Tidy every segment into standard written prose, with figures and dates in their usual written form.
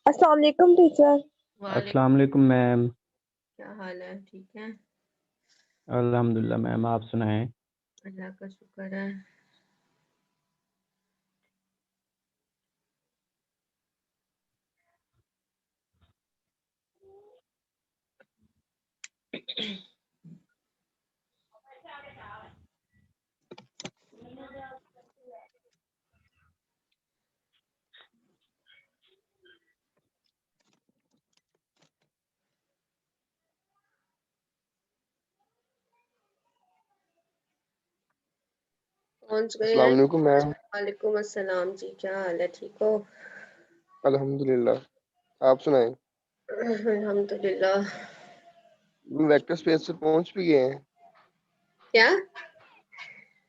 अस्सलाम वालेकुम टीचर। वालेकुम। अस्सलाम वालेकुम मैम। क्या हाल है? ठीक है, अल्हम्दुलिल्लाह मैम, आप सुनाएं। अल्लाह का शुक्र है। पहुंच गए अस्सलाम हैं। वालेकुम मैम। वालेकुम अस्सलाम जी, क्या हाल है? ठीक हो? अल्हम्दुलिल्लाह, आप सुनाएं। अल्हम्दुलिल्लाह। वेक्टर स्पेस पर पहुंच भी गए हैं। क्या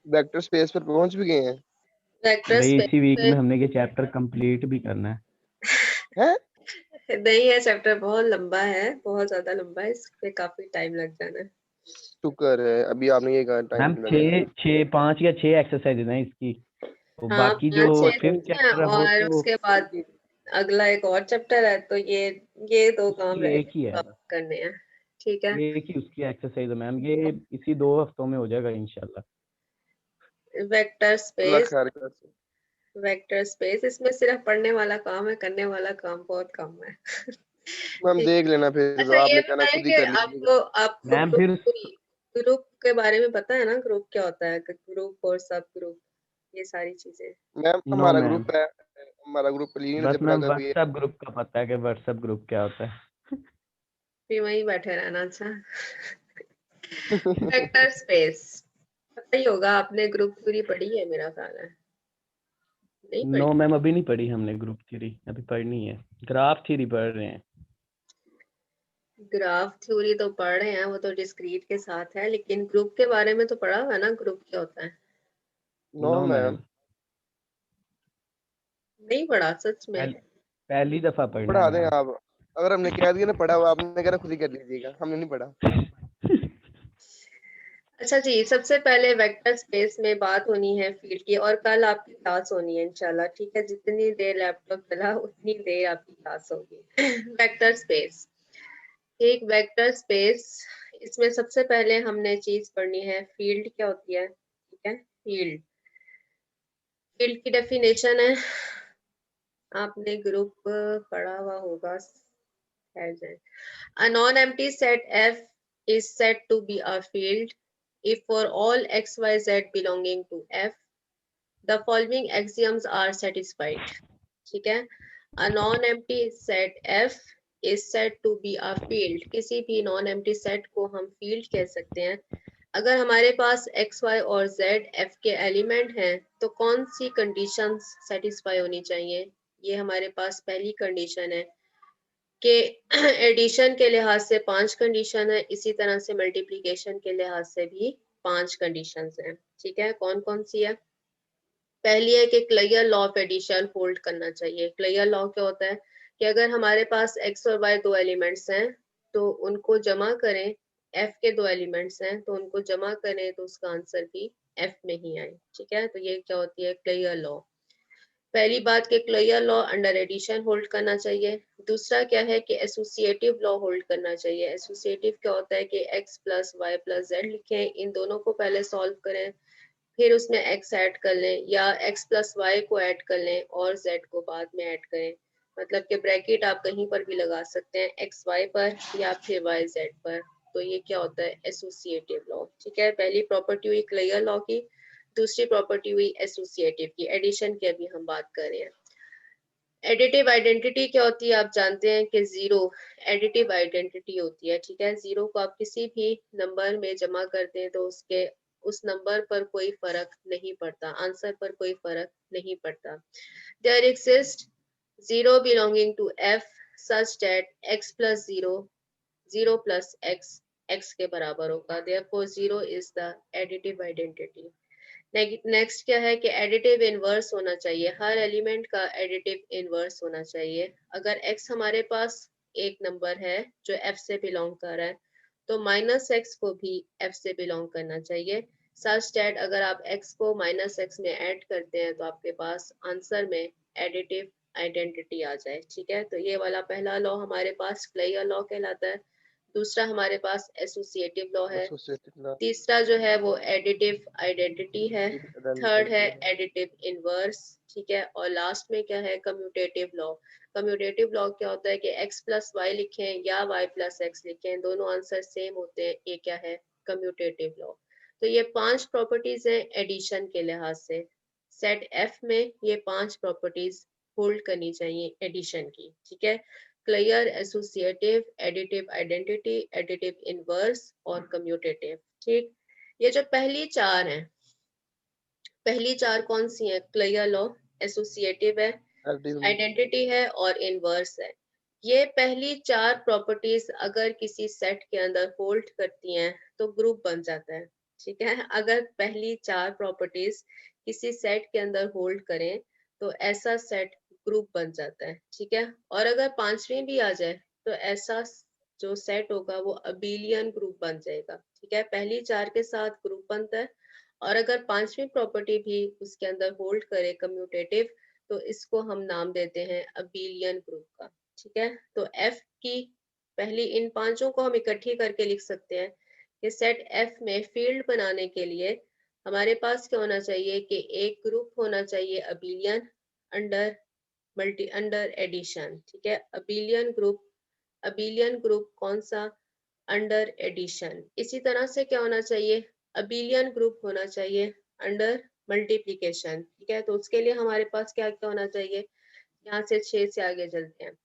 वेक्टर स्पेस पर पहुंच भी गए हैं। वेक्टर भाई स्पेस इसी वीक पे में हमने ये चैप्टर कंप्लीट भी करना है। हैं? नहीं है, चैप्टर बहुत लंबा है, बहुत ज्यादा लंबा है, इस पे काफी टाइम लग जाना है। शुक्र है अभी आपने ये कहा टाइम मैम लगेगा। 5 या 6 एक्सरसाइज है इसकी। तो हाँ, बाकी जो 5-6 फिफ्थ दिन है चैप्टर है वो और तो उसके बाद अगला एक और चैप्टर है, तो ये दो काम उसकी रह एक ही गए है, तो करने हैं। ठीक है। एक ही उसकी एक्सरसाइज है मैम। ये इसी 2 हफ्तों में हो जाएगा इंशाल्लाह। वेक्टर अल्लाह स्पेस, खैर कर। वेक्टर स्पेस इसमें सिर्फ पढ़ने वाला काम है, करने वाला काम बहुत कम है। मैम ठीक। देख लेना फिर, तो अच्छा, ये आपने कहना बताएं खुद ही कि कर लीजिएगा। आपको मैम फिर ग्रुप के बारे में पता है ना? ग्रुप क्या होता है, ग्रुप और सब ग्रुप, ये सारी चीजें। मैम नो हमारा मैम, ग्रुप है, हमारा ग्रुप लीन बस से पढ़ा मैम कभी है। व्हाट्सएप ग्रुप का पता है कि व्हाट्सएप ग्रुप क्या होता है। फिर वहीं बैठे रहना। अच्छा। वेक्टर स्पेस पता ही होगा, आपने ग्रुप थ्योरी पढ़ी है मेरा ख्याल है। नहीं पढ़ी? नो मैम, अभी नहीं पढ़ी हमने ग्रुप थ्योरी, अभी पढ़नी है। ग्राफ थ्योरी पढ़ रहे हैं। ग्राफ थ्योरी तो पढ़ रहे हैं, वो तो डिस्क्रीट के साथ है, लेकिन ग्रुप के बारे में तो पढ़ा हुआ है ना, ग्रुप क्या होता है? No no ma'am. मैम, नहीं पढ़ा सच में? पहली दफा पढ़ना है पढ़ा दें मैम। आप। अगर हमने कह दिया ना पढ़ा हुआ, आपने कहना खुद ही कर लीजिएगा, हमने नहीं पढ़ा। अच्छा जी, सबसे पहले वेक्टर स्पेस में बात होनी है फील्ड की, और कल आपकी क्लास होनी है इंशाल्लाह। ठीक है, जितनी देर लैपटॉप चला उतनी देर आपकी क्लास होगी। वेक्टर स्पेस, एक वेक्टर स्पेस, इसमें सबसे पहले हमने चीज पढ़नी है फील्ड क्या होती है। ठीक है, फील्ड, फील्ड की डेफिनेशन है, आपने ग्रुप पढ़ा हुआ होगा। A non-empty set F is said to be a field if for all x, y, z belonging to F, the following axioms are satisfied. ठीक है, a non-empty set F is said to be a field, किसी भी non-empty set को हम field कह सकते हैं अगर हमारे पास x, y और z f के एलिमेंट हैं। तो कौन सी कंडीशंस सेटिस्फाई होनी चाहिए? ये हमारे पास पहली कंडीशन है कि एडिशन के लिहाज से 5 कंडीशन है, इसी तरह से मल्टीप्लिकेशन के लिहाज से भी 5 कंडीशंस हैं। ठीक है, कौन कौन सी है? पहली है कि clear law of addition hold करना चाहिए। क्लियर लॉ क्या होता है कि अगर हमारे पास x और y दो एलिमेंट्स हैं तो उनको जमा करें, f के दो एलिमेंट्स हैं तो उनको जमा करें तो उसका आंसर भी f में ही आए। ठीक है, तो ये क्या होती है? Clear law. पहली बात के clear law under addition hold करना चाहिए। दूसरा क्या है कि एसोसिएटिव लॉ होल्ड करना चाहिए। एसोसिएटिव क्या होता है कि x plus y plus z लिखें, इन दोनों को पहले सॉल्व करें, फिर उसमें x ऐड कर लें, या x प्लस वाई को ऐड कर लें और z को बाद में ऐड करें। मतलब कि ब्रैकेट आप कहीं पर भी लगा सकते हैं, x y पर या फिर y z पर। तो ये क्या होता है? Associative law. ठीक है, पहली प्रॉपर्टी हुई क्लियर लॉ की, दूसरी प्रॉपर्टी हुई एसोसिएटिव की। एडिशन की अभी हम बात कर रहे हैं। एडिटिव आइडेंटिटी क्या होती है? आप जानते हैं कि जीरो एडिटिव आइडेंटिटी होती है। ठीक है, जीरो को आप किसी भी नंबर में जमा करते हैं तो उसके उस नंबर पर कोई फर्क नहीं पड़ता, आंसर पर कोई फर्क नहीं पड़ता। There exist zero belonging to F such that x plus zero, zero plus x x के बराबर होगा। Therefore zero is the additive identity. Next क्या है कि एडिटिव इनवर्स होना चाहिए, हर एलिमेंट का एडिटिव इनवर्स होना चाहिए। अगर x हमारे पास एक नंबर है जो f से बिलोंग कर रहा है तो माइनस x को भी f से बिलोंग करना चाहिए। सच दैट अगर आप x को माइनस x में ऐड करते हैं तो आपके पास आंसर में एडिटिव आइडेंटिटी आ जाए। ठीक है, तो ये वाला पहला लॉ हमारे पास क्लेयर लॉ कहलाता है। दूसरा हमारे पास एसोसिएटिव लॉ है। एसोसिएटिव लॉ, तीसरा जो है वो एडिटिव आइडेंटिटी है। थर्ड है आइडेंटिटी है। Additive inverse. ठीक है, और लास्ट में क्या है, कम्यूटेटिव लॉ। कम्यूटेटिव लॉ क्या होता है कि x प्लस वाई लिखें या y प्लस एक्स लिखें, दोनों आंसर सेम होते हैं, ये क्या है, कम्यूटेटिव लॉ। तो ये 5 प्रॉपर्टीज हैं एडिशन के लिहाज से। सेट F में ये 5 प्रॉपर्टीज होल्ड करनी चाहिए एडिशन की। ठीक है, clear, associative, additive identity, additive inverse और कम्यूटेटिव। ठीक, ये जो पहली 4 हैं, पहली 4 कौन सी हैं, क्लियर लॉ, एसोसिएटिव है, आइडेंटिटी है और इनवर्स है। ये पहली 4 प्रॉपर्टीज अगर किसी सेट के अंदर होल्ड करती हैं तो ग्रुप बन जाता है। ठीक है, अगर पहली 4 प्रॉपर्टीज किसी सेट के अंदर होल्ड करें तो ऐसा सेट ग्रुप बन जाता है। ठीक है, और अगर पांचवी भी आ जाए तो ऐसा जो सेट होगा वो अबेलियन ग्रुप बन जाएगा। ठीक है, पहली 4 के साथ ग्रुप बनता है, और अगर पांचवी प्रॉपर्टी भी उसके अंदर होल्ड करे कम्यूटेटिव, तो इसको हम नाम देते हैं अबेलियन ग्रुप का। ठीक है, तो F की पहली इन पांचों को हम इकट्ठी करके लिख सकते हैं कि सेट F में फील्ड बनाने के लिए हमारे पास क्या होना चाहिए कि एक ग्रुप होना चाहिए अबेलियन अंडर एडिशन। ठीक है, अबेलियन ग्रुप कौन सा, अंडर एडिशन। इसी तरह से क्या होना चाहिए, अबेलियन ग्रुप होना चाहिए अंडर मल्टीप्लिकेशन। ठीक है, तो उसके लिए हमारे पास क्या क्या होना चाहिए, यहाँ से 6 से आगे चलते हैं।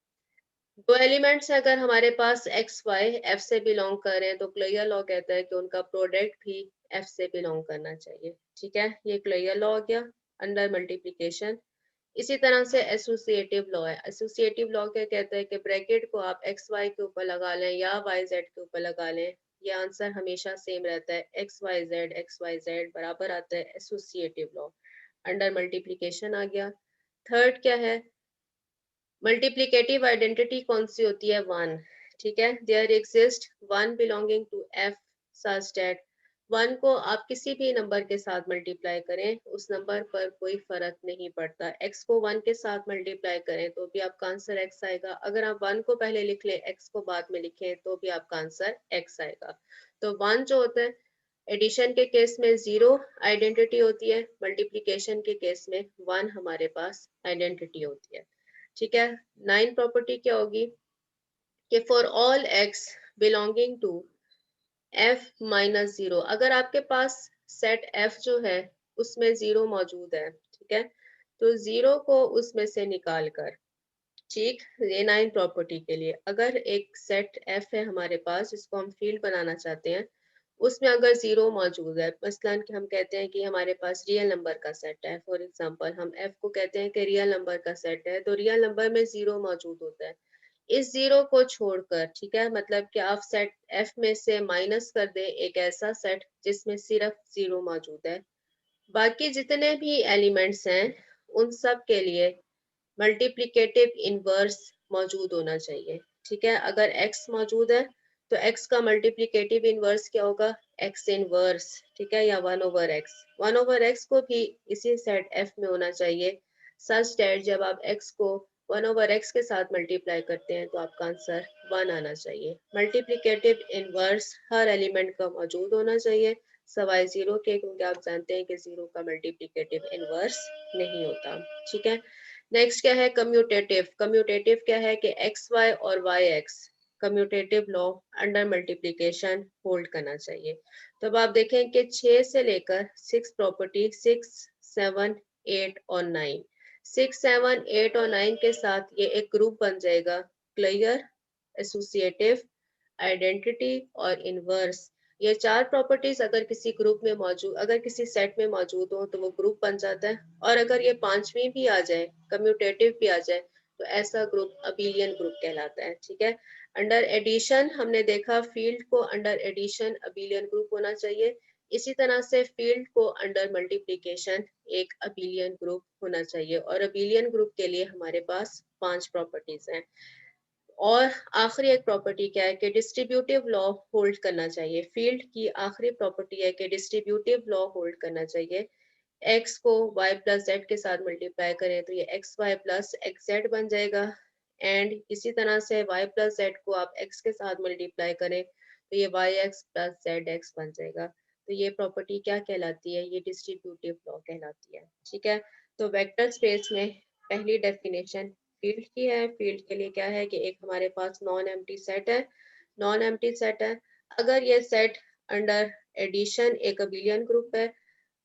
दो एलिमेंट्स अगर हमारे पास एक्स वाई एफ से बिलोंग कर रहे हैं तो क्लियर लॉ कहता है कि उनका प्रोडक्ट भी एफ से बिलोंग करना चाहिए। ठीक है, ये क्लियर लॉ हो गया अंडर मल्टीप्लिकेशन। इसी तरह से एसोसिएटिव लॉ है। एसोसिएटिव लॉ क्या कहता है कि ब्रैकेट को आप एक्स वाई के ऊपर लगा लें या वाई जेड के ऊपर लगा लें, ये आंसर हमेशा सेम रहता है, एक्स वाई जेड बराबर आता है एसोसिएटिव लॉ। अंडर मल्टीप्लिकेशन आ गया। थर्ड क्या है, मल्टीप्लिकेटिव आइडेंटिटी कौन सी होती है, 1। ठीक है, there exist 1 belonging to F such that 1 को आप किसी भी नंबर के साथ मल्टीप्लाई करें उस नंबर पर कोई फर्क नहीं पड़ता। x को 1 के साथ मल्टीप्लाई करें तो भी आपका आंसर x आएगा, अगर आप 1 को पहले लिख लें x को बाद में लिखें तो भी आपका आंसर x आएगा। तो 1 जो होता है एडिशन के केस में 0 आइडेंटिटी होती है, मल्टीप्लिकेशन के केस में 1 हमारे पास आइडेंटिटी होती है। ठीक है, 9 प्रॉपर्टी क्या होगी कि for all x belonging to f minus 0, अगर आपके पास सेट f जो है उसमें 0 मौजूद है, ठीक है, तो 0 को उसमें से निकाल कर, ठीक, ये 9 प्रॉपर्टी के लिए अगर एक सेट f है हमारे पास जिसको हम फील्ड बनाना चाहते हैं, उसमें अगर 0 मौजूद है, मसलन कि हम कहते हैं कि हमारे पास रियल नंबर का सेट है, फॉर एग्जांपल हम f को कहते हैं कि रियल नंबर का सेट है, तो रियल नंबर में 0 मौजूद होता है। इस 0 को छोड़कर, ठीक है, मतलब कि आप सेट f में से माइनस कर दें एक ऐसा सेट जिसमें सिर्फ 0 मौजूद है, बाकी जितने भी एलिमेंट्स हैं उन सब के लिए मल्टीप्लिकेटिव इनवर्स मौजूद होना चाहिए। ठीक है, अगर x मौजूद है तो x का मल्टीप्लिकेटिव इनवर्स क्या होगा, x इनवर्स। ठीक है, या 1/x, 1/x को भी इसी सेट f में होना चाहिए सच दैट जब आप x को 1/x के साथ मल्टीप्लाई करते हैं तो आपका आंसर 1 आना चाहिए। मल्टीप्लिकेटिव इनवर्स हर एलिमेंट का मौजूद होना चाहिए सवाए 0 के, क्योंकि आप जानते हैं कि 0 का मल्टीप्लिकेटिव इनवर्स नहीं होता। ठीक है, नेक्स्ट क्या है, कम्यूटेटिव। कम्यूटेटिव क्या है कि एक्स वाई और y x commutative law under multiplication hold करना चाहिए। तो अब आप देखें कि 6 से लेकर 6 प्रॉपर्टी 6, 7, 8 और 9, 6, 7, 8 और 9 के साथ ये एक ग्रुप बन जाएगा, क्लियर, एसोसिएटिव, आइडेंटिटी और इनवर्स। ये 4 प्रॉपर्टीज अगर किसी ग्रुप में मौजूद, अगर किसी सेट में मौजूद हो तो वो ग्रुप बन जाता है, और अगर ये पांचवी भी आ जाए, कम्यूटेटिव भी आ जाए, तो ऐसा ग्रुप अबेलियन ग्रुप कहलाता है। ठीक है, अंडर एडिशन हमने देखा फील्ड को अंडर एडिशन अबेलियन ग्रुप होना चाहिए, इसी तरह से फील्ड को अंडर मल्टीप्लिकेशन एक अबेलियन ग्रुप होना चाहिए, और अबेलियन ग्रुप के लिए हमारे पास 5 प्रॉपर्टीज हैं। और आखिरी एक प्रॉपर्टी क्या है कि डिस्ट्रीब्यूटिव लॉ होल्ड करना चाहिए। फील्ड की आखिरी प्रॉपर्टी है कि डिस्ट्रीब्यूटिव लॉ होल्ड करना चाहिए। x को y प्लस जेड के साथ मल्टीप्लाई करें तो ये x y plus x z बन जाएगा। एंड इसी तरह से y प्लस जेड को आप x के साथ मल्टीप्लाई करें तो ये y x plus z x बन जाएगा। तो ये प्रॉपर्टी क्या कहलाती है? ये डिस्ट्रीब्यूटिव लॉ कहलाती है। ठीक है, तो वेक्टर स्पेस में पहली डेफिनेशन फील्ड की है। फील्ड के लिए क्या है कि एक हमारे पास नॉन एम्प्टी सेट है। नॉन एम्प्टी सेट है, अगर ये सेट अंडर एडिशन एक अबिलियन ग्रुप है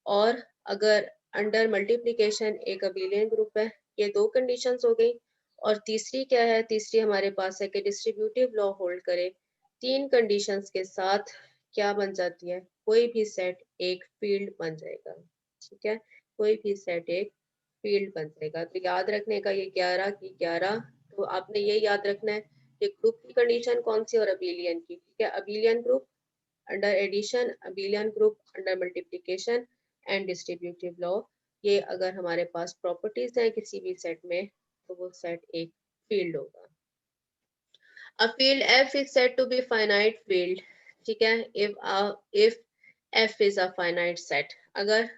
और अगर अंडर मल्टीप्लिकेशन एक अबिलियन ग्रुप है। ये दो कंडीशंस हो गई। और तीसरी क्या है? तीसरी हमारे पास है कि डिस्ट्रीब्यूटिव लॉ होल्ड करे तीन कंडीशंस के साथ क्या बन जाती है? कोई भी सेट एक फील्ड बन जाएगा। ठीक है, कोई भी सेट एक फील्ड बन जाएगा। तो याद रखने का ये 11 की 11, तो आपने ये याद रखना है कि ग्रुप की कंडीशन कौन सी और अबिलियन की। ठीक है, abelian group under addition, abelian group under multiplication and distributive law. ये अगर हमारे पास प्रॉपर्टीज हैं किसी भी सेट में तो वो सेट एक फील्ड होगा। A field F is said to be finite field. ठीक है, if F is a finite set. अगर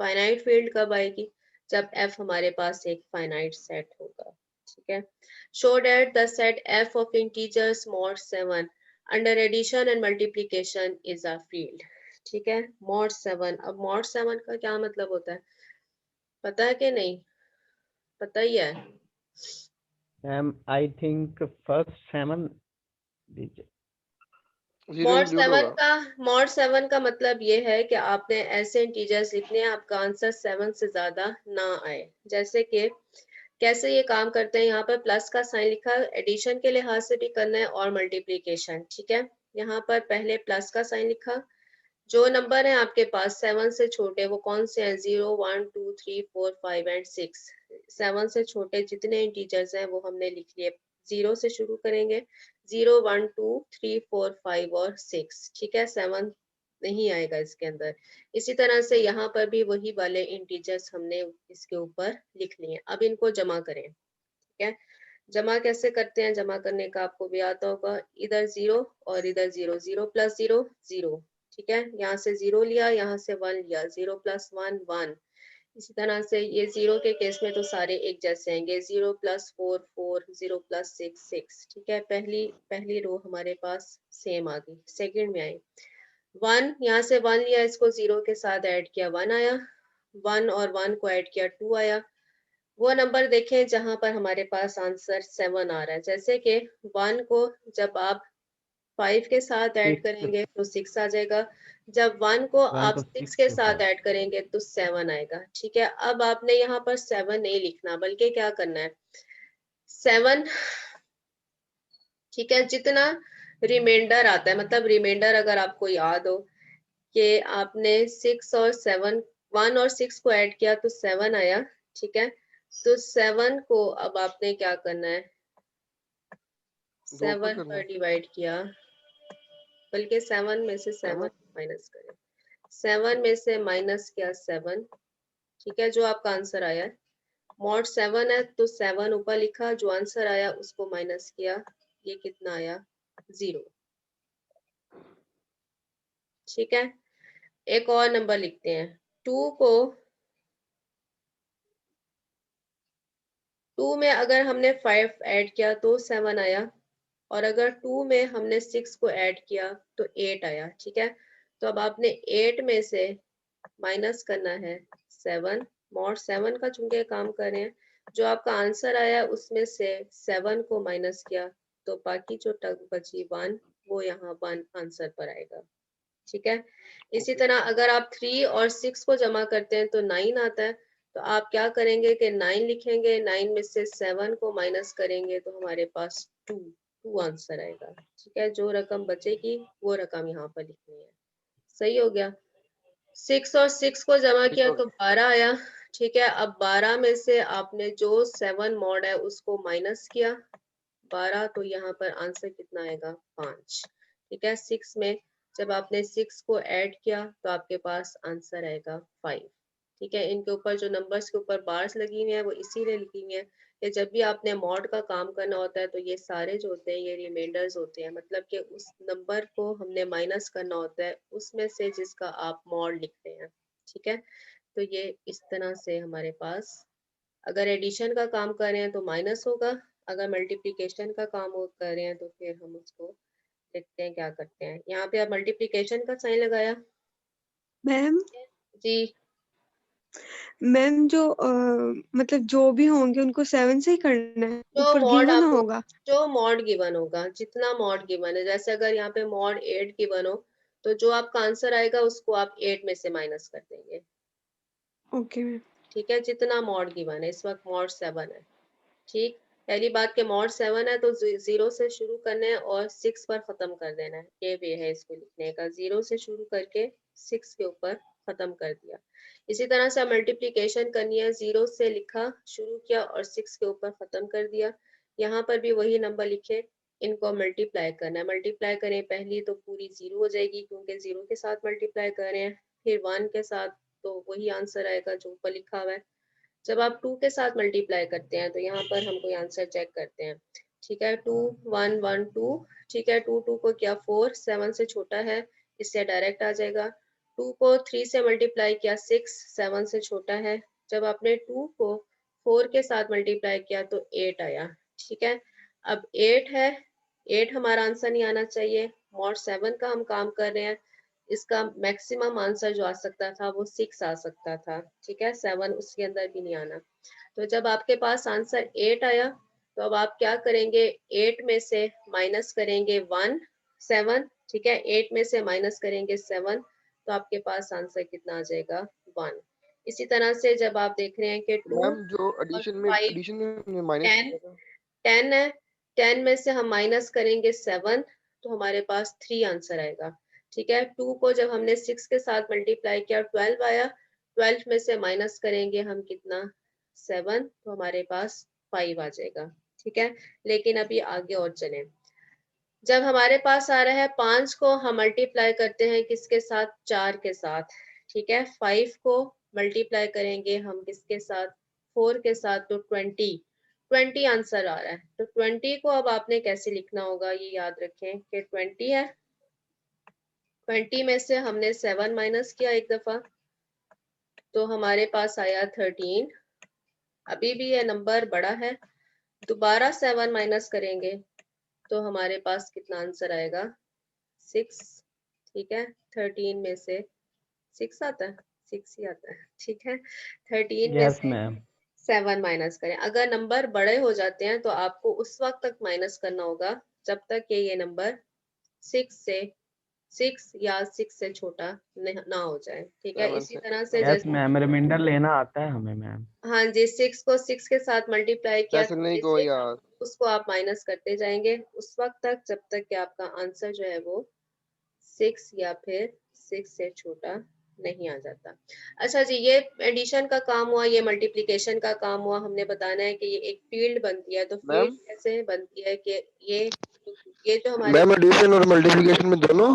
finite field कब आएगी? जब F हमारे पास एक finite set होगा। ठीक है, show that the set F of integers mod 7 under addition and multiplication is a field. ठीक है, mod 7। अब mod 7 का क्या मतलब होता है? पता है कि नहीं? पता ही है। I think first 7 zero include mod 7 का मतलब ये है कि आपने ऐसे इंटीजर्स लिखने हैं आपका आंसर 7 से ज्यादा ना आए। जैसे कि कैसे ये काम करते हैं? यहाँ पर प्लस का साइन लिखा, एडिशन के लिहाज से भी करना है और मल्टीप्लीकेशन। ठीक है, यहाँ पर पहले प्लस का साइन लिखा। जो नंबर है आपके पास 7 से छोटे वो कौन से हैं? 0 1 2 3 4 5 एंड 6। 7 से छोटे जितने इंटीजर्स हैं वो हमने लिख लिए। 0 से शुरू करेंगे, 0 1 2 3 4 5 और 6। ठीक है, 7 नहीं आएगा इसके अंदर। इसी तरह से यहाँ पर भी वही वाले इंटीजर्स हमने इसके ऊपर लिख लिए। अब इनको जमा करें। ठीक है, जमा कैसे करते हैं? जमा करने का आपको भी आता होगा, इधर 0 और इधर 0, 0 प्लस 0 0। ठीक है, यहाँ से 0 लिया, यहाँ से 1 लिया, 0 प्लस 1 1। इसी तरह से ये 0 के केस में तो सारे एक जैसे आएंगे, 0 प्लस 4 4, 0 प्लस 6 6। ठीक है, पहली रो हमारे पास सेम आ गई। सेकंड में आई 1, यहाँ से 1 लिया, इसको 0 के साथ ऐड किया, 1 आया। 1 और 1 को ऐड किया, 2 आया। वो नंबर देखें जहां पर हमारे पास आंसर 7 आ रहा है। जैसे कि 1 को जब आप 5 के साथ ऐड करेंगे तो 6 आ जाएगा। जब 1 को 1 आप को 6 6 के के साथ साथ ऐड करेंगे तो 7 आएगा। ठीक है, अब आपने यहाँ पर 7 नहीं लिखना बल्कि क्या करना है? 7, ठीक है, जितना रिमाइंडर आता है, मतलब रिमाइंडर अगर आपको याद हो कि आपने 6 और 7, 1 और 6 को ऐड किया तो 7 आया। ठीक है, तो 7 को अब आपने क्या करना है? दो पर 7 करना पर है। डिवाइड किया, बल्कि 7 में से 7 7 माइनस करें। 7 में से माइनस किया 7। ठीक है, जो आपका आंसर आया है मॉड 7 है तो 7 ऊपर लिखा, जो आंसर आया उसको माइनस किया। ये कितना आया? 0। ठीक है, एक और नंबर लिखते हैं। 2 में अगर हमने 5 ऐड किया तो 7 आया, और अगर 2 में हमने 6 को ऐड किया तो 8 आया। ठीक है, तो अब आपने 8 में से माइनस करना है 7। मॉड 7 का चूंकि काम कर रहे हैं, जो आपका आंसर आया उसमें से 7 को माइनस किया तो बाकी जो टर्म बची 1, वो यहाँ 1 आंसर पर आएगा। ठीक है, इसी तरह अगर आप 3 और 6 को जमा करते हैं तो 9 आता है। तो आप क्या करेंगे कि 9 लिखेंगे, 9 में से 7 को माइनस करेंगे तो हमारे पास 2 आंसर आएगा। ठीक है, जो रकम बचेगी वो रकम यहाँ पर लिखनी है। सही हो गया। 6 और 6 को जमा ठीक किया हो तो 12 आया। ठीक है, अब 12 में से आपने जो 7 मॉड है उसको माइनस किया 12, तो यहाँ पर आंसर कितना आएगा? 5। ठीक है, 6 में जब आपने 6 को ऐड किया तो आपके पास आंसर आएगा 5। ठीक है, इनके ऊपर जो नंबर्स के ऊपर बार्स लगी हुई है वो इसीलिए लिखी हुई है कि जब भी आपने मॉड का काम करना होता है तो ये सारे जो होते हैं ये रिमाइंडर्स होते हैं, मतलब कि उस नंबर को हमने माइनस करना होता है उसमें से जिसका आप मॉड लिखते हैं। ठीक है, तो ये इस तरह से हमारे पास, अगर एडिशन का काम कर रहे हैं तो माइनस होगा, अगर मल्टीप्लिकेशन का काम कर रहे हैं तो फिर हम उसको देखते हैं क्या करते हैं। यहाँ पे आप मल्टीप्लिकेशन का साइन लगाया मैम जी। मैम जो मतलब जो भी होंगे उनको 7 से ही करना है, जो ऊपर मॉड गिवन आपको, होगा। जो मॉड गिवन होगा, जितना मॉड गिवन है, जैसे अगर यहाँ पे मॉड 8 गिवन हो तो जो आपका आंसर आएगा उसको आप 8 में से माइनस कर देंगे। Okay ma'am. ठीक है, जितना मॉड गिवन है, इस वक्त मॉड 7 है। ठीक, पहली बात के मॉड 7 है तो 0 से शुरू करना है और 6 पर खत्म कर देना है। ये वे है इसको लिखने का, 0 से शुरू करके 6 के ऊपर खत्म कर दिया। इसी तरह से मल्टीप्लिकेशन करनी है, 0 से लिखा, शुरू किया और 6 के ऊपर खत्म कर दिया। यहाँ पर भी वही नंबर लिखे, इनको मल्टीप्लाई करना है। मल्टीप्लाई करें, पहली तो पूरी 0 हो जाएगी क्योंकि 0 के साथ मल्टीप्लाई कर रहे हैं, फिर 1 के साथ, तो वही आंसर आएगा जो ऊपर लिखा हुआ है। जब आप 2 के साथ मल्टीप्लाई करते हैं तो यहाँ पर हम कोई आंसर चेक करते हैं। ठीक है, 2 1 1 2, ठीक है, 2 2 को किया 4, 7 से छोटा है, इससे डायरेक्ट आ जाएगा। 2 को 3 से मल्टीप्लाई किया 6, 7 से छोटा है। जब आपने 2 को 4 के साथ मल्टीप्लाई किया तो 8 आया। ठीक है, अब 8 है, 8 हमारा आंसर नहीं आना चाहिए, मॉड 7 का हम काम कर रहे हैं, इसका मैक्सिमम आंसर जो आ सकता था वो 6 आ सकता था। ठीक है, 7 उसके अंदर भी नहीं आना। तो जब आपके पास आंसर 8 आया तो अब आप क्या करेंगे, 8 में से माइनस करेंगे 1 7। ठीक है, 8 में से माइनस करेंगे 7 तो आपके पास आंसर कितना आ जाएगा, 1। इसी तरह से जब आप देख रहे हैं कि 2 मैम जो और एडिशन 5 में माइनस 10 10 है, 10 में से हम माइनस करेंगे 7 तो हमारे पास 3 आंसर आएगा। ठीक है, 2 को जब हमने 6 के साथ मल्टीप्लाई किया 12 आया, 12 में से माइनस करेंगे हम कितना, 7, तो हमारे पास 5 आ जाएगा। ठीक है, लेकिन अभी आगे और चलें। जब हमारे पास आ रहा है 5 को हम मल्टीप्लाई करते हैं किसके साथ, 4 के साथ। ठीक है, 5 को मल्टीप्लाई करेंगे हम किसके साथ, 4 के साथ, तो 20 आंसर आ रहा है। तो 20 को अब आपने कैसे लिखना होगा, ये याद रखें कि 20 है, 20 में से हमने 7 माइनस किया एक दफा तो हमारे पास आया 13। अभी भी ये नंबर बड़ा है, दोबारा 7 माइनस करेंगे तो हमारे पास कितना आंसर आएगा, 6। ठीक है, 13 में से 6 आता है, 6 ही आता है। ठीक है, 13 में यस से मैम। 7 माइनस करें। अगर नंबर बड़े हो जाते हैं तो आपको उस वक्त तक माइनस करना होगा जब तक कि ये नंबर 6 या 6 से छोटा ना हो जाए। ठीक है, 7 इसी से तरह से यस जैसे, मैम, रिमाइंडर लेना आता है हमें मैम। हाँ जी, 6 को 6 के साथ मल्टीप्लाई किया पैसे नहीं को 36, यार। उसको आप माइनस करते जाएंगे उस वक्त तक जब तक कि आपका आंसर जो है वो 6 या फिर 6 से छोटा नहीं आ जाता। अच्छा जी, ये एडिशन का काम हुआ, ये मल्टीप्लिकेशन का काम हुआ। हमने बताना है कि ये एक फील्ड बनती है, तो फील्ड मैम कैसे बनती है कि ये जो हमारे, मैम एडिशन और मल्टीप्लिकेशन में दोनों।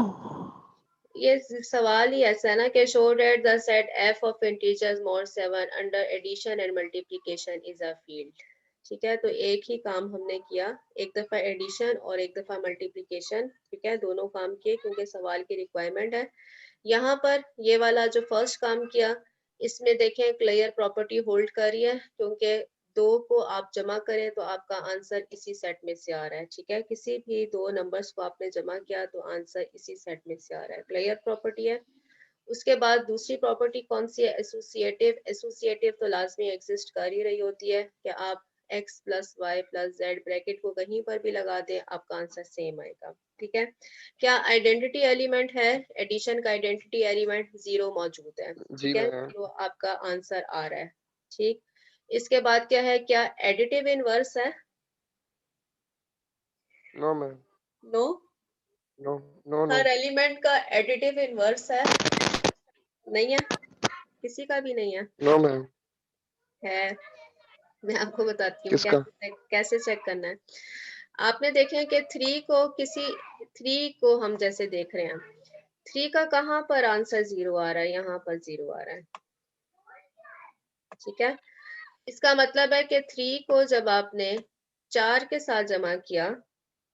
ये सवाल ही ऐसा है ना कि show that the set f of integers mod 7 under addition and multiplication is a field. ठीक है, तो एक ही काम हमने किया, एक दफा एडिशन और एक दफा मल्टीप्लिकेशन। ठीक है, दोनों काम किए क्योंकि सवाल की रिक्वायरमेंट है। यहाँ पर ये वाला जो फर्स्ट काम किया, इसमें देखें क्लियर प्रॉपर्टी होल्ड कर रही है क्योंकि 2 को आप जमा करें तो आपका आंसर इसी सेट में से आ रहा है। ठीक है, किसी भी 2 नंबर्स को आपने जमा किया तो आंसर इसी सेट में से आ रहा है, क्लियर प्रॉपर्टी है। उसके बाद दूसरी प्रॉपर्टी कौन सी है, एसोसिएटिव। एसोसिएटिव तो लाजमी एग्जिस्ट कर ही रही होती है कि आप x plus y plus z bracket को कहीं पर भी लगा दें आपका आंसर सेम आएगा। ठीक है, क्या आइडेंटिटी एलिमेंट है, एडिशन का आइडेंटिटी एलिमेंट 0 मौजूद है। जी ठीक है, मैम। तो आपका आंसर आ रहा है। ठीक, इसके बाद क्या है, क्या एडिटिव इनवर्स है, no ma'am. No. No no no. हर एलिमेंट का एडिटिव इनवर्स है, नहीं है, किसी का भी नहीं है। No ma'am. है, मैं आपको बताती हूँ किसका? कैसे चेक करना है। आपने देखें कि 3 को किसी 3 को हम जैसे देख रहे हैं, 3 का कहाँ पर आंसर 0 आ रहा है, यहाँ पर 0 आ रहा है। ठीक है, इसका मतलब है कि 3 को जब आपने 4 के साथ जमा किया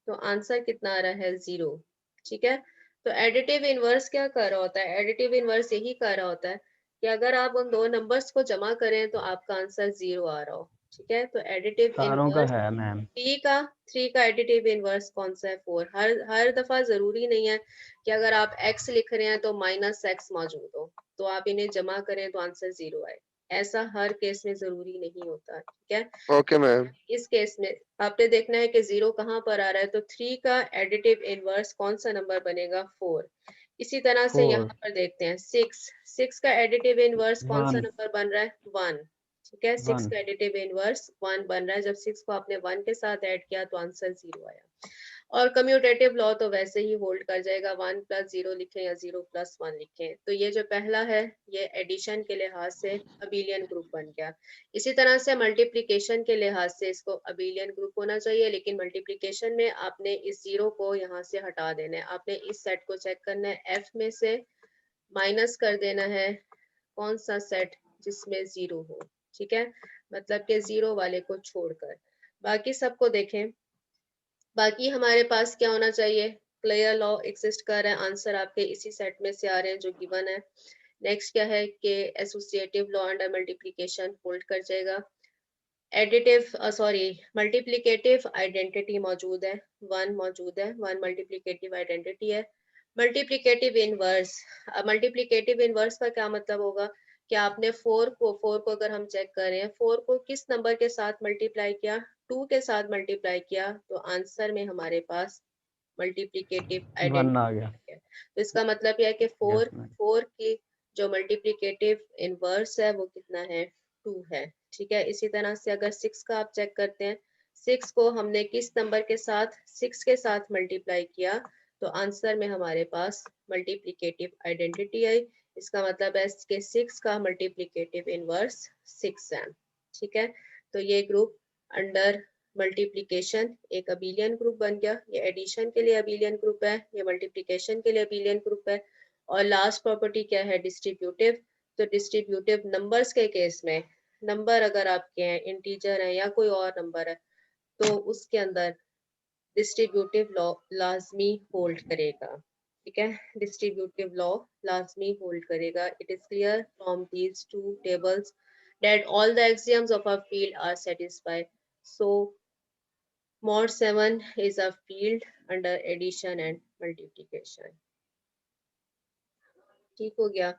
तो आंसर कितना आ रहा है, 0। ठीक है, तो एडिटिव इनवर्स क्या कर रहा होता है, एडिटिव इनवर्स यही कर रहा होता है कि अगर आप उन दो नंबर्स को जमा करें तो आपका आंसर 0 आ रहा हो। ठीक है, तो एडिटिव सारों का इनवर्स है मैम। 3 का एडिटिव इनवर्स कौन सा है? 4। हर दफा जरूरी नहीं है कि अगर आप x लिख रहे हैं तो -x मौजूद हो, तो आप इन्हें जमा करें तो आंसर 0 आए। ऐसा हर केस में जरूरी नहीं होता। ठीक है, ओके मैम। इस केस में आपने देखना है कि 0 कहाँ पर आ रहा है, तो 3 का एडिटिव इनवर्स कौन सा नंबर बनेगा? 4। इसी तरह से 4 यहाँ पर देखते हैं 6 का एडिटिव इनवर्स कौन सा 1 नंबर बन रहा है? 1। ठीक है, 6 1 का एडिटिव इनवर्स 1 बन रहा है। जब 6 को आपने 1 के साथ ऐड किया तो आंसर 0 आया। और कम्यूटेटिव लॉ तो वैसे ही होल्ड कर जाएगा, 1 + 0 लिखें या 0 + 1 लिखें। तो ये जो पहला है ये एडिशन के लिहाज से अबेलियन ग्रुप बन गया। इसी तरह से मल्टीप्लिकेशन के लिहाज से इसको अबेलियन ग्रुप होना चाहिए, लेकिन मल्टीप्लिकेशन में आपने इस 0 को यहाँ से हटा देना है। आपने इस सेट को चेक करना है, एफ में से माइनस कर देना है कौन सा सेट जिसमें 0 हो। ठीक है, मतलब कि 0 वाले को छोड़कर बाकी सबको देखें। बाकी हमारे पास क्या होना चाहिए? क्लियर लॉ एग्जिस्ट कर रहा है, आंसर आपके इसी सेट में से आ रहे हैं जो गिवन है। नेक्स्ट क्या है कि associative law under multiplication hold कर जाएगा। एडिटिव सॉरी मल्टीप्लिकेटिव आइडेंटिटी मौजूद है, 1 मौजूद है, 1 मल्टीप्लिकेटिव आइडेंटिटी है। मल्टीप्लिकेटिव इनवर्स, मल्टीप्लिकेटिव इनवर्स का क्या मतलब होगा कि आपने 4 को अगर हम चेक करें 4 को किस नंबर के साथ मल्टीप्लाई किया? 2 के साथ मल्टीप्लाई किया, तो आंसर में हमारे पास मल्टीप्लिकेटिव 1 आ आइडेंटिटी गया। है। तो इसका मतलब यह है कि यस मैम। 4 की जो मल्टीप्लिकेटिव इनवर्स है वो कितना है? 2 है। ठीक है, इसी तरह से अगर 6 का आप चेक करते हैं, 6 को हमने किस नंबर के साथ? 6 के साथ मल्टीप्लाई किया, तो आंसर में हमारे पास मल्टीप्लिकेटिव आइडेंटिटी आई। इसका मतलब है कि 6 का मल्टीप्लिकेटिव इनवर्स 6 है। ठीक है, तो ये ग्रुप अंडर मल्टीप्लिकेशन एक अबेलियन ग्रुप बन गया। ये एडिशन के लिए अबेलियन ग्रुप है, ये मल्टीप्लिकेशन के लिए अबेलियन ग्रुप है। और लास्ट प्रॉपर्टी क्या है? डिस्ट्रीब्यूटिव। तो डिस्ट्रीब्यूटिव नंबर्स के केस में, नंबर अगर आपके हैं इंटीजर है या कोई और नंबर है, तो उसके अंदर डिस्ट्रीब्यूटिव लॉ लाजमी होल्ड करेगा। ठीक है, डिस्ट्रीब्यूटिव लॉ लाजमी होल्ड करेगा। It is clear from these two tables that all the axioms of a field are satisfied. So mod 7 is a field under addition and multiplication. ठीक हो गया।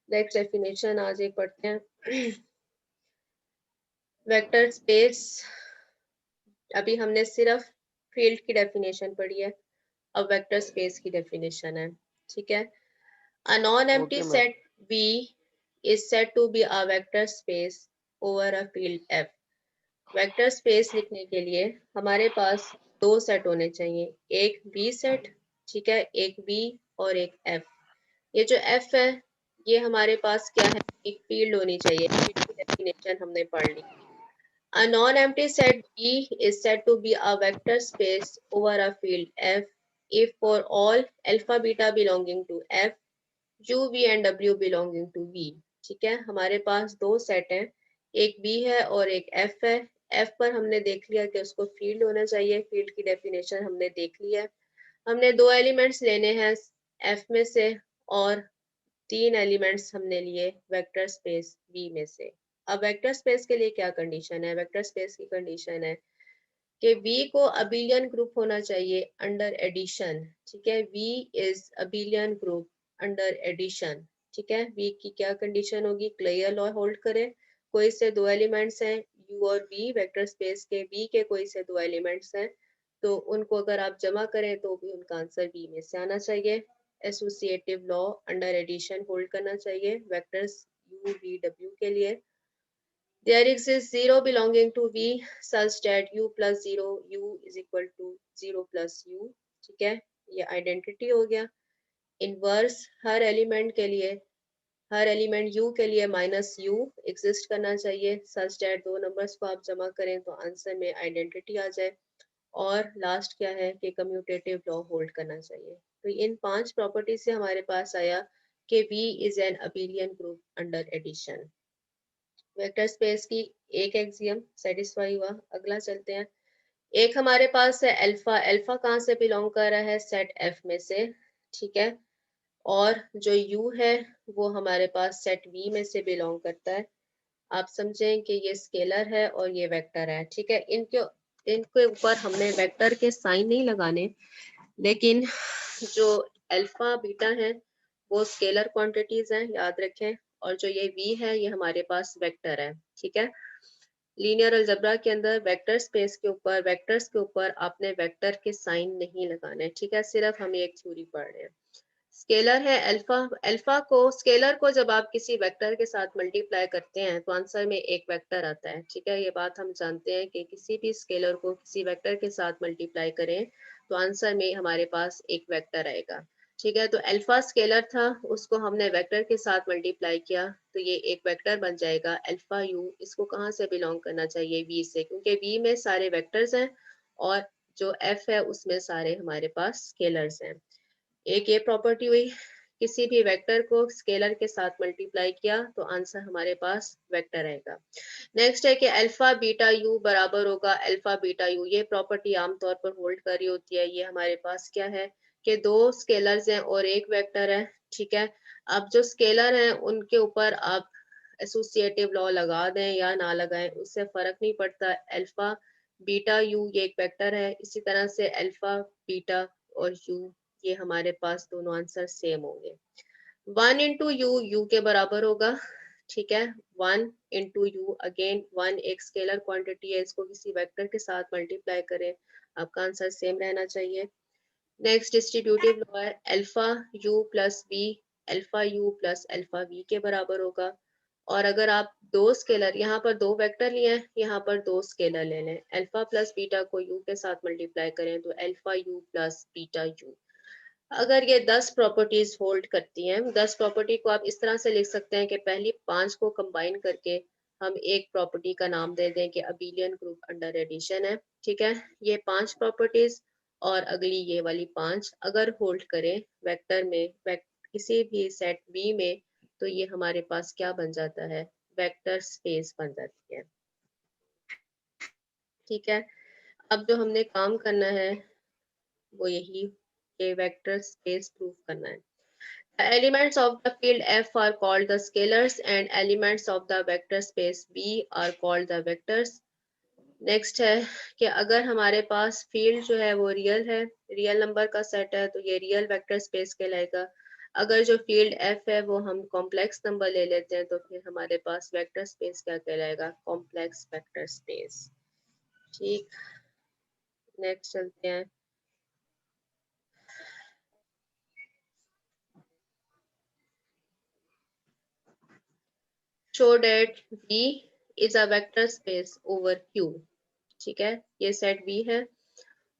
Next definition आज एक पढ़ते हैं। वेक्टर स्पेस, अभी हमने सिर्फ फील्ड की डेफिनेशन पढ़ी है, अब वेक्टर स्पेस की डेफिनेशन है। ठीक है, a non-empty okay ma'am. set V is said to be a vector space over a field F. Vector space लिखने के लिए हमारे पास दो सेट होने चाहिए, एक V सेट, ठीक है, एक V और एक F। ये जो F है ये हमारे पास क्या है? एक फील्ड होनी चाहिए। फील्ड की डेफिनेशन हमने पढ़ ली। A non-empty set V is said to be a vector space over a field F if for all alpha beta belonging to F, U V and W belonging to V। ठीक है, हमारे पास दो set हैं, एक V है और एक F है। F पर हमने देख लिया कि उसको फील्ड होना चाहिए, फील्ड की डेफिनेशन हमने देख ली है। हमने दो एलिमेंट्स लेने हैं F में से और 3 एलिमेंट्स हमने लिए वेक्टर स्पेस V में से। अब वेक्टर स्पेस के लिए क्या कंडीशन है? वेक्टर स्पेस की कंडीशन है कि V को अबेलियन ग्रुप होना चाहिए अंडर एडिशन। ठीक है, V is abelian group under addition. ठीक है, V की क्या कंडीशन होगी? क्लियर लॉ होल्ड करें, कोई से दो एलिमेंट्स हैं U और V, वेक्टर स्पेस के V के कोई से दो एलिमेंट्स हैं, तो उनको अगर आप जमा करें तो भी उनका आंसर V में से आना चाहिए। Associative law under addition hold करना चाहिए वेक्टर्स U V W के लिए। There exists 0 belonging to V such that U plus 0 U is equal to 0 plus U। ठीक है, ये आइडेंटिटी हो गया। इनवर्स हर एलिमेंट के लिए, हर एलिमेंट U के लिए माइनस U एग्जिस्ट करना चाहिए सच डेट दो नंबर्स को आप जमा करें तो आंसर में आइडेंटिटी आ जाए। और लास्ट क्या है कि कम्यूटेटिव लॉ होल्ड करना चाहिए। तो इन 5 प्रॉपर्टी से हमारे पास आया कि V is an abelian group under addition. Vector space की एक एक्सियम सेटिस्फाई हुआ। अगला चलते हैं, एक हमारे पास है अल्फा। अल्फा कहाँ से बिलोंग कर रहा है? सेट F में से। ठीक है, और जो u है वो हमारे पास सेट v में से बिलोंग करता है। आप समझें कि ये स्केलर है और ये वेक्टर है, ठीक है। इनके ऊपर हमने वेक्टर के साइन नहीं लगाने, लेकिन जो अल्फा बीटा है वो स्केलर क्वांटिटीज हैं, याद रखें। और जो ये v है ये हमारे पास वेक्टर है, ठीक है। लीनियर अलजेब्रा के अंदर वेक्टर स्पेस के ऊपर, वेक्टर्स के ऊपर आपने वेक्टर के साइन नहीं लगाने, ठीक है। सिर्फ हम एक थ्योरी पढ़ रहे हैं। स्केलर है अल्फा। अल्फा को, स्केलर को जब आप किसी वेक्टर के साथ मल्टीप्लाई करते हैं तो आंसर में एक वेक्टर आता है, ठीक है। ये बात हम जानते हैं कि किसी भी स्केलर को किसी वेक्टर के साथ मल्टीप्लाई करें तो आंसर में हमारे पास एक वेक्टर आएगा, ठीक है। तो अल्फा स्केलर था, उसको हमने वेक्टर के साथ मल्टीप्लाई किया तो ये एक वेक्टर बन जाएगा अल्फा यू। इसको कहाँ से बिलोंग करना चाहिए? वी से, क्योंकि वी में सारे वेक्टर्स हैं और जो एफ है उसमें सारे हमारे पास स्केलर्स हैं। एक ये प्रॉपर्टी हुई, किसी भी वेक्टर को स्केलर के साथ मल्टीप्लाई किया तो आंसर हमारे पास वेक्टर आएगा। नेक्स्ट है कि अल्फा बीटा यू बराबर होगा अल्फा बीटा यू। ये प्रॉपर्टी आमतौर पर होल्ड कर रही होती है। ये हमारे पास क्या है कि दो स्केलर्स हैं और एक वेक्टर है, ठीक है। अब जो स्केलर हैं उनके ऊपर आप एसोसिएटिव लॉ लगा दें या ना लगाएं, उससे फर्क नहीं पड़ता। अल्फा बीटा यू ये एक वेक्टर है, इसी तरह से अल्फा बीटा और यू ये हमारे पास दोनों आंसर सेम होंगे। 1 इंटू यू यू के बराबर होगा, ठीक है। 1 इंटू यू, अगेन 1 एक स्केलर क्वांटिटी है, इसको किसी वेक्टर के साथ मल्टीप्लाई करें, आपका आंसर सेम रहना चाहिए। नेक्स्ट डिस्ट्रीब्यूटिव लॉ है alpha u plus v, alpha u plus alpha v के बराबर होगा। और अगर आप दो स्केलर, यहाँ पर दो वेक्टर लिए हैं, यहाँ पर दो स्केलर ले लें, अल्फा प्लस बीटा को यू के साथ मल्टीप्लाई करें तो alpha u plus beta you. अगर ये 10 प्रॉपर्टीज होल्ड करती हैं, 10 प्रॉपर्टी को आप इस तरह से लिख सकते हैं कि पहली 5 को कंबाइन करके हम एक प्रॉपर्टी का नाम दे दें कि अबेलियन ग्रुप अंडर एडिशन है, ठीक है। ये 5 प्रॉपर्टीज और अगली ये वाली 5 अगर होल्ड करें वेक्टर में, किसी भी सेट V में, तो ये हमारे पास क्या बन जाता है? वेक्टर स्पेस बन जाती है, ठीक है। अब जो हमने काम करना है वो यही कि वेक्टर स्पेस प्रूव करना है। The elements of the field F are called the scalars and elements of the vector space V are called the vectors. Next है कि अगर हमारे पास फील्ड जो है वो रियल है, रियल नंबर का सेट है, तो ये रियल वेक्टर स्पेस कहलाएगा। अगर जो फील्ड F है वो हम कॉम्प्लेक्स नंबर ले लेते हैं तो फिर हमारे पास वेक्टर स्पेस क्या कहलाएगा? कॉम्प्लेक्स वेक्टर स्पेस, ठीक। नेक्स्ट चलते हैं। Show that V is a vector space over Q, ठीक है। ये सेट V है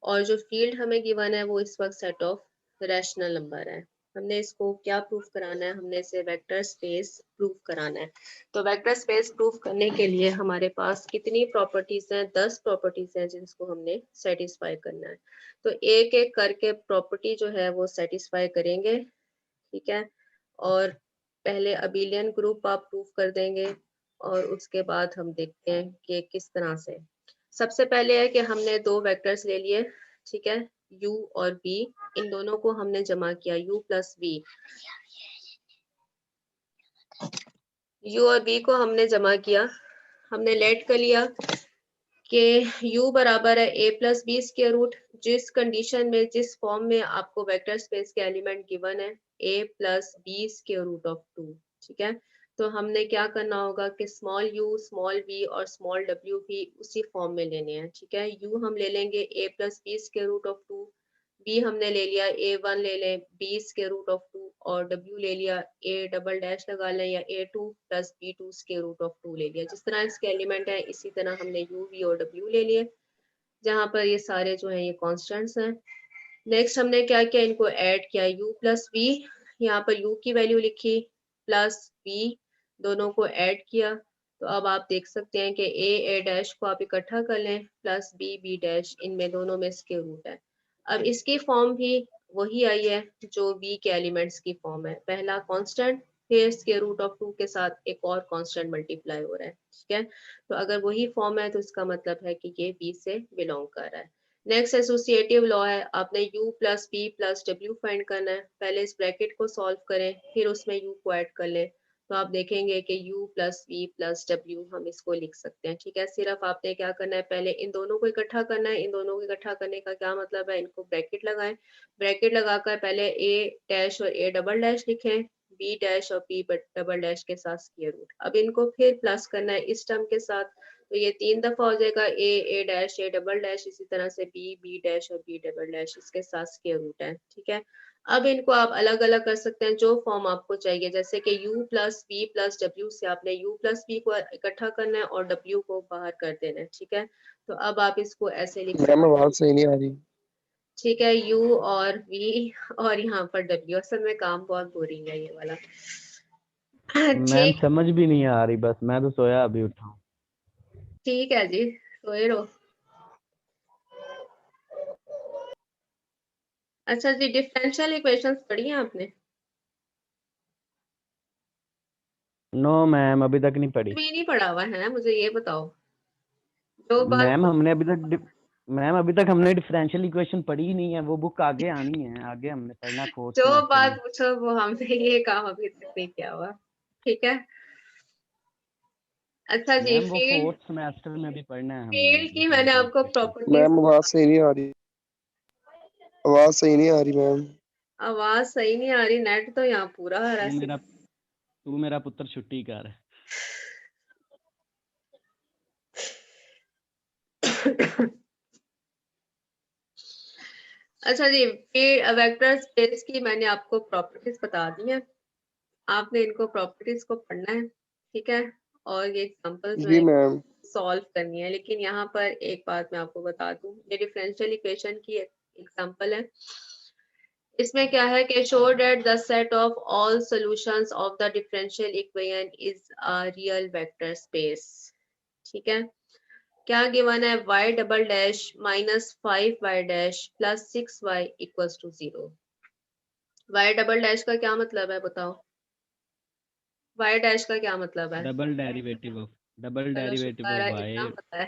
और जो फील्ड हमें गिवन है वो इस वक्त सेट ऑफ रैशनल नंबर है। हमने इसको क्या प्रूफ कराना है? हमने इसे वेक्टर स्पेस प्रूफ कराना है। तो वेक्टर स्पेस प्रूफ करने के लिए हमारे पास कितनी प्रॉपर्टीज हैं? 10 प्रॉपर्टीज हैं जिसको हमने सेटिस्फाई करना है। तो एक एक करके प्रॉपर्टी जो है वो सेटिस्फाई करेंगे, ठीक है। और पहले अबेलियन ग्रुप आप प्रूफ कर देंगे और उसके बाद हम देखते हैं कि किस तरह से। सबसे पहले है कि हमने दो वेक्टर्स ले लिए, ठीक है, u और v। इन दोनों को हमने जमा किया, u प्लस v। u और v को हमने जमा किया, हमने लेट कर लिया कि u बराबर है a plus b square root. जिस कंडीशन में, जिस फॉर्म में आपको वेक्टर स्पेस के एलिमेंट गिवन है a plus b square root of 2, ठीक है। तो हमने क्या करना होगा कि स्मॉल u, स्मॉल v और स्मॉल w भी उसी फॉर्म में लेने हैं, ठीक है। u हम ले लेंगे a plus b square root of 2, b हमने ले लिया a1 ले लें b स्क्वायर रूट ऑफ 2 और w ले लिया a डबल डैश लगा लें या a2 plus b2 square root of 2 ले लिया। जिस तरह इसके एलिमेंट है इसी तरह हमने u v और w ले लिए, जहाँ पर ये सारे जो हैं ये कॉन्स्टेंट्स हैं। नेक्स्ट हमने क्या किया? इनको ऐड किया, u प्लस v, यहाँ पर u की वैल्यू लिखी प्लस v, दोनों को ऐड किया। तो अब आप देख सकते हैं कि a डैश को आप इकट्ठा कर लें प्लस b डैश, इनमें दोनों में स्क्वायर रूट है। अब इसकी फॉर्म भी वही आई है जो v के एलिमेंट्स की फॉर्म है, पहला कांस्टेंट फिर स्क्वायर रूट ऑफ 2 के साथ एक और कांस्टेंट मल्टीप्लाई हो रहा है, ठीक है। तो अगर वही फॉर्म है तो इसका मतलब है कि ये v से बिलोंग कर रहा है। नेक्स्ट एसोसिएटिव लॉ है, आपने u plus p plus w find करना है। पहले इस ब्रैकेट को सॉल्व करें, फिर उसमें u को ऐड कर लें, तो आप देखेंगे कि u plus p plus w हम इसको लिख सकते हैं। ठीक है, सिर्फ आपने क्या करना है, पहले इन दोनों को इकट्ठा करना है। इन दोनों को इकट्ठा करने का क्या मतलब है, इनको ब्रैकेट लगाएं। ब्रैकेट लगाकर पहले a डैश और a डबल डैश लिखें, b डैश और p डबल डैश के साथ स्क्वायर रूट। अब इनको फिर प्लस करना है इस टर्म के साथ, तो ये 3 दफा हो जाएगा, a dash a double dash, इसी तरह से b डैश और b डबल डैश, इसके साथ स्क्वायर रूट है। ठीक है, अब इनको आप अलग अलग कर सकते हैं जो फॉर्म आपको चाहिए, जैसे कि u plus p plus w से आपने u प्लस p को इकट्ठा करना है और w को बाहर कर देना है। ठीक है, तो अब आप इसको ऐसे लिख सकते मैम हैं। आवाज सही नहीं आ रही। ठीक है, u और v और यहाँ पर w, असल में काम बहुत बोरिंग है ये वाला। मैम ठीक, समझ भी नहीं आ रही, बस मैं तो सोया अभी उठा हूँ। ठीक है जी, सोए रहो। अच्छा जी, डिफरेंशियल इक्वेशंस पढ़ी हैं आपने? नो मैम, अभी तक नहीं पढ़ी। भी नहीं पढ़ा हुआ है, मुझे ये बताओ। जो बात मैम अभी तक हमने डिफरेंशियल इक्वेशन पढ़ी ही नहीं है। वो बुक आगे आनी है, आगे हमने पढ़ना है फोर्थ जो सेमेस्टर बात में। पूछो वो हमने ये काम अभी तक नहीं किया हुआ। ठीक है, अच्छा जी, मैम वो फील्ड, फोर्थ सेमेस्टर में भी पढ़ना है हमने फील्ड की मैंने डिफरेंशियल आपको इक्वेशन। प्रॉपर्टीज, मैम आवाज सही नहीं आ रही। आवाज सही नहीं आ रही मैम। आवाज सही नहीं आ रही, नेट तो यहाँ पूरा आ रहा है। तू मेरा पुत्र छुट्टी कर। अच्छा जी, वेक्टर स्पेस की मैंने आपको प्रॉपर्टीज बता दी है, आपने इनको प्रॉपर्टीज को पढ़ना है। ठीक है, और ये एग्जांपल जो जी है मैम। सॉल्व करनी है। लेकिन यहाँ पर एक बात मैं आपको बता दूं, ये डिफरेंशियल इक्वेशन की एग्जांपल है। इसमें क्या है कि show that the set of all solutions of the differential equation is a real vector space. ठीक है, क्या गिवन है, y double dash minus 5y dash plus 6y equals to 0। y double dash का क्या मतलब है बताओ, y डैश का क्या मतलब है? डबल डेरिवेटिव चलो शुक्र ऑफ है, इतना वाई। पता है।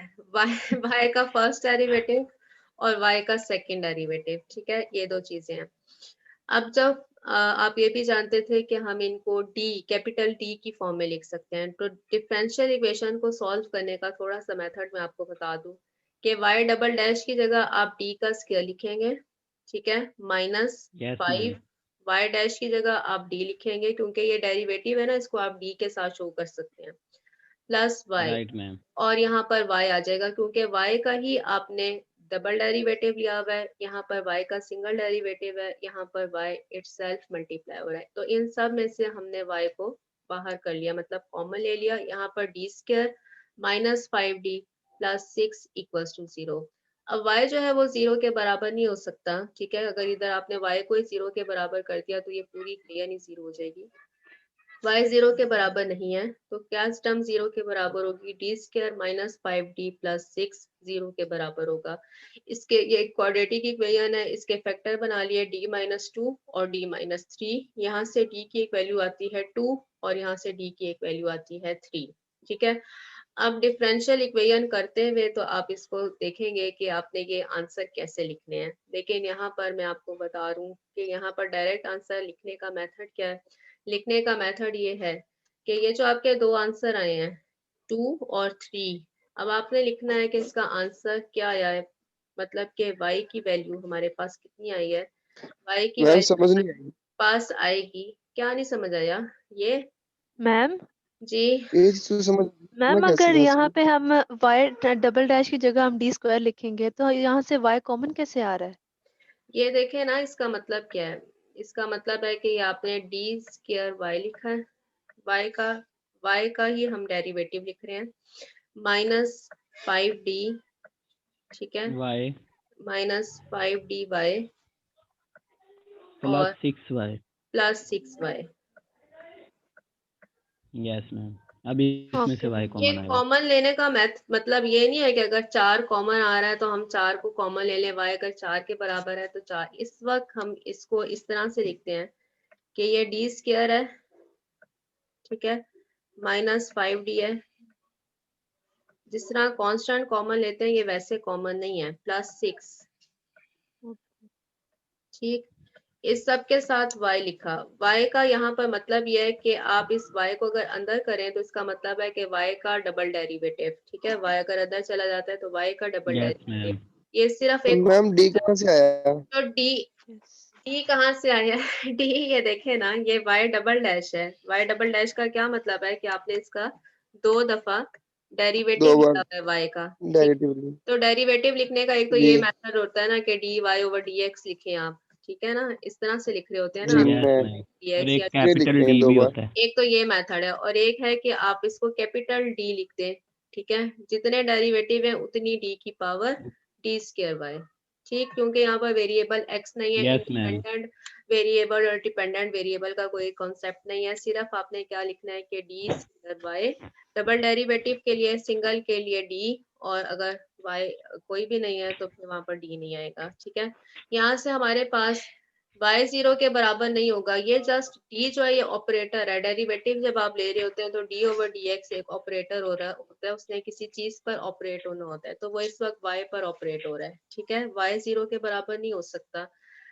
y का फर्स्ट डेरिवेटिव और y का सेकंड डेरिवेटिव। ठीक है, ये दो चीजें हैं। अब जब आप ये भी जानते थे कि हम इनको d कैपिटल D की फॉर्म में लिख सकते हैं, तो डिफरेंशियल इक्वेशन को सॉल्व करने का थोड़ा सा मेथड मैं आपको बता दूं कि y डबल डैश की जगह आप d का स्क्वायर लिखेंगे। ठीक है, minus yes ma'am. 5 y dash की जगह आप d लिखेंगे, क्योंकि ये डेरिवेटिव है ना, इसको आप d के साथ शो कर सकते हैं, प्लस y, राइट मैम। और यहाँ पर y आ जाएगा क्योंकि y का ही आपने डबल डेरिवेटिव लिया हुआ है, यहाँ पर y का सिंगल डेरिवेटिव है, यहाँ पर y इटसेल्फ मल्टीप्लाई हो रहा है। तो इन सब में से हमने y को बाहर कर लिया, मतलब कॉमन ले लिया। यहाँ पर d square minus 5d plus 6 equals to 0। अब y जो है वो 0 के बराबर नहीं हो सकता। ठीक है, अगर इधर आपने y को 0 के बराबर कर दिया तो ये पूरी क्रिया नहीं 0 हो जाएगी। y 0 के बराबर नहीं है, तो क्या टर्म 0 के बराबर होगी, d square minus 5d plus 6 0 के बराबर होगा। इसके ये क्वाड्रेटिक इक्वेशन है, इसके फैक्टर बना लिए d माइनस 2 और d माइनस 3। यहाँ से d की एक वैल्यू आती है 2 और यहाँ से d की एक वैल्यू आती है 3। ठीक है, अब डिफरेंशियल इक्वेशन करते हुए तो आप इसको देखेंगे कि आपने ये आंसर कैसे लिखने हैं। लेकिन यहाँ पर मैं आपको बता रहा हूँ कि यहाँ पर डायरेक्ट आंसर लिखने का मेथड क्या है। लिखने का मेथड ये है कि ये जो आपके दो आंसर आए हैं 2 और 3, अब आपने लिखना है कि इसका आंसर क्या आया है, मतलब कि y की वैल्यू हमारे पास कितनी आई है। y की मैम वैल्यू समझ नहीं आई। पास आएगी, क्या नहीं समझ आया ये मैम जी? ये चीज तो समझ ना मैम कैसे अगर यहाँ कैसे। पे हम y डबल डैश की जगह हम d स्क्वायर लिखेंगे तो यहाँ से y कॉमन कैसे आ रहा है? ये देखें ना, इसका मतलब क्या है, इसका मतलब है कि आपने d स्क्वायर y लिखा है, y का ही हम डेरिवेटिव लिख रहे हैं, माइनस 5d, ठीक है, वाई माइनस 5dy प्लस और 6y। Plus 6y। Yes ma'am, अभी इसमें से ओके y मैम। ये कॉमन आएगा। कॉमन लेने का मतलब ये नहीं है कि अगर 4 कॉमन आ रहा है तो हम 4 को कॉमन ले लें, y अगर 4 के बराबर है तो 4। इस वक्त हम इसको इस तरह से लिखते हैं कि ये d स्क्वायर है, ठीक है, माइनस 5d है, जिस तरह कांस्टेंट कॉमन लेते हैं ये वैसे कॉमन नहीं है, +6। ठीक, इस सब के साथ y लिखा। y का यहाँ पर मतलब ये है कि आप इस y को अगर अंदर करें तो इसका मतलब है कि y का डबल डेरिवेटिव। ठीक है, y अगर अंदर चला जाता है तो y का डबल यस डेरिवेटिव। मैम। ये सिर्फ तो एक मैम डी कहाँ से आया? तो डी कहाँ से आया है? डी ये देखे ना, ये y डबल डैश है। y डबल डैश का क्या मतलब है कि आपने इसका 2 दफा डेरिवेटिव 2 बार लिखा है y का। ठीक, डेरिवेटिव। तो डेरिवेटिव लिखने का एक तो जी ये मेथड होता है ना कि dy ओवर dx लिखें आप। ठीक है ना, इस तरह से लिख रहे होते हैं ना जी आप यस मैम, मैम। और dx एक या ये कैपिटल लिखते हैं डी 2 भी बार। होता है। एक तो ये मेथड है और एक है कि आप इसको कैपिटल डी लिख दें। ठीक है, जितने डेरिवेटिव है उतनी डी की पावर डी स्क्वायर वाई। ठीक, क्योंकि यहाँ पर वेरिएबल x नहीं है, यस मैम। इंडिपेंडेंट वेरिएबल और डिपेंडेंट वेरिएबल का कोई कॉन्सेप्ट नहीं है। सिर्फ आपने क्या लिखना है कि d square y, double derivative के लिए सिंगल के लिए डी, और अगर y कोई भी नहीं है तो फिर वहां पर d नहीं आएगा। ठीक है, यहाँ से हमारे पास y 0 के बराबर नहीं होगा। ये जस्ट d जो है ये ऑपरेटर है। डेरिवेटिव जब आप ले रहे होते हैं तो d ओवर dx एक ऑपरेटर हो रहा होता है, उसने किसी चीज पर ऑपरेट होना होता है, तो वो इस वक्त y पर ऑपरेट हो रहा है। ठीक है, y 0 के बराबर नहीं हो सकता।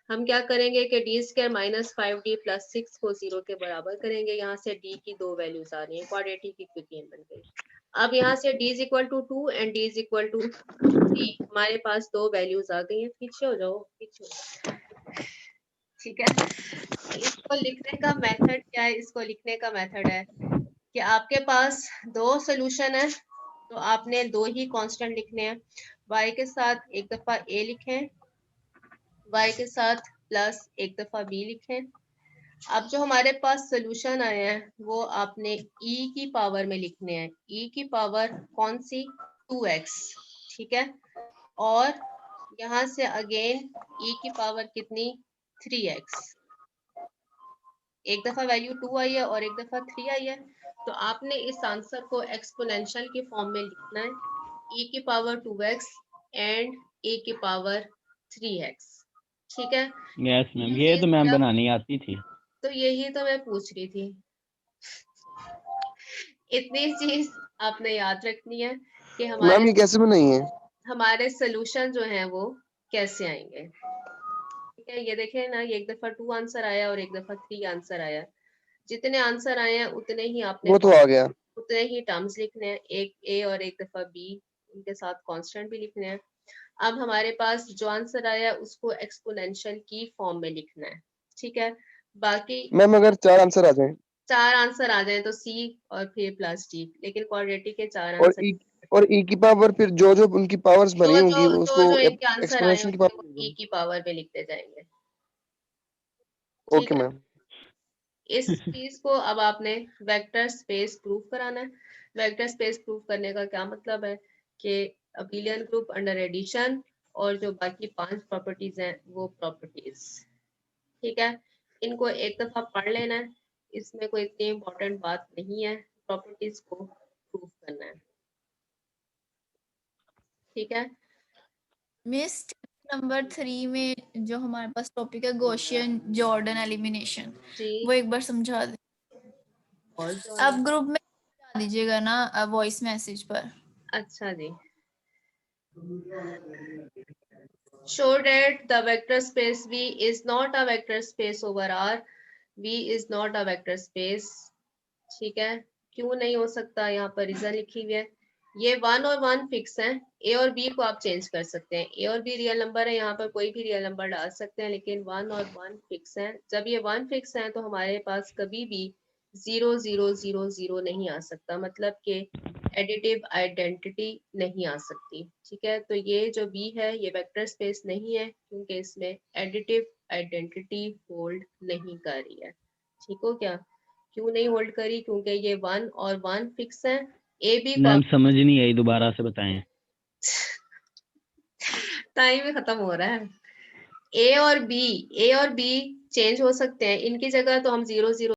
हम क्या करेंगे कि d square minus 5d plus 6 को 0 के बराबर करेंगे। यहाँ से d की 2 वैल्यूज आ रही है, क्वाड्रेटिक इक्वेशन बन गई। अब यहाँ से d is equal to 2 and d is equal to 3, हमारे पास 2 वैल्यूज आ गई हैं। पीछे हो जाओ, पीछे हो जाओ। ठीक है, इसको लिखने का मेथड क्या है? इसको लिखने का मेथड है कि आपके पास 2 सोल्यूशन है तो आपने 2 ही कांस्टेंट लिखने हैं। y के साथ एक दफा a लिखें, y के साथ प्लस एक दफा b लिखें। अब जो हमारे पास सोल्यूशन आए हैं वो आपने e की पावर में लिखने हैं। e की पावर कौन सी? 2x। ठीक है, और यहाँ से अगेन e की पावर कितनी? 3x। एक दफा वैल्यू 2 आई है और एक दफा 3 आई है, तो आपने इस आंसर को एक्सपोनेंशियल की फॉर्म में लिखना है, e की पावर 2x एंड e की पावर 3x। ठीक है, यस मैम, ये ये तो मैम सिर्फ, बनानी आती थी। तो यही तो मैं पूछ रही थी। इतनी चीज आपने याद रखनी है कि मैम हमारे ये कैसे बनाई है? हमारे सोल्यूशन जो हैं वो कैसे आएंगे। ठीक है, ये देखें ना, ये एक दफा 2 आंसर आया और एक दफा 3 आंसर आया। जितने आंसर आए हैं उतने ही आपने वो तो आ गया। उतने ही टर्म्स लिखने हैं, एक ए और एक दफा बी, उनके साथ कांस्टेंट भी लिखने हैं। अब हमारे पास जो आंसर आया उसको एक्सपोनेंशियल की फॉर्म में लिखना है। ठीक है, बाकी मैम अगर 4 आंसर आ जाए 4 आंसर आ जाए तो सी और फिर प्लस डी, लेकिन क्वाड्रेटिक के 4 और आंसर, ई की पावर, फिर जो जो उनकी पावर्स जो बनी जो होंगी जो उसको जो इनके आंसर आए एक्सपोनेंशियल की होंगे वो पावर। ई की पावर में लिखते जाएंगे। ओके ठीक है, मैम। इस चीज को अब आपने वेक्टर स्पेस प्रूव कराना है। वेक्टर स्पेस प्रूव करने का क्या मतलब है कि अबेलियन ग्रुप अंडर एडिशन और जो बाकी 5 प्रॉपर्टीज हैं वो प्रॉपर्टीज। ठीक है, इनको एक दफा पढ़ लेना है, इसमें कोई इतनी इम्पोर्टेंट बात नहीं है, प्रॉपर्टीज को प्रूव करना है। ठीक है, मिस नंबर 3 में जो हमारे पास टॉपिक है गॉसियन जॉर्डन एलिमिनेशन, जी वो एक बार समझा दे। और जो आप ग्रुप में समझा दीजिएगा ना, वॉइस मैसेज पर। अच्छा जी, show that the vector space V is not a vector space over R. V is not a vector space. ठीक है, क्यों नहीं हो सकता? यहाँ पर रीजन लिखी हुई है। ये 1 और 1 फिक्स हैं, ए और बी को आप चेंज कर सकते हैं। ए और बी रियल नंबर है, यहाँ पर कोई भी रियल नंबर डाल सकते हैं, लेकिन 1 और 1 फिक्स हैं। जब ये 1 फिक्स हैं तो हमारे पास कभी भी 0 0 0 0 नहीं आ सकता, मतलब कि एडिटिव आइडेंटिटी नहीं आ सकती। ठीक है, तो ये जो बी है ये वेक्टर स्पेस नहीं है क्योंकि इसमें एडिटिव आइडेंटिटी होल्ड नहीं कर रही है। ठीक हो क्या? क्यों नहीं होल्ड करी? क्योंकि ये 1 और 1 फिक्स है। ए बी को मैम आप समझ नहीं आई, दोबारा से बताएं। टाइम ही खत्म हो रहा है। ए और बी चेंज हो सकते हैं, इनकी जगह तो हम 0 0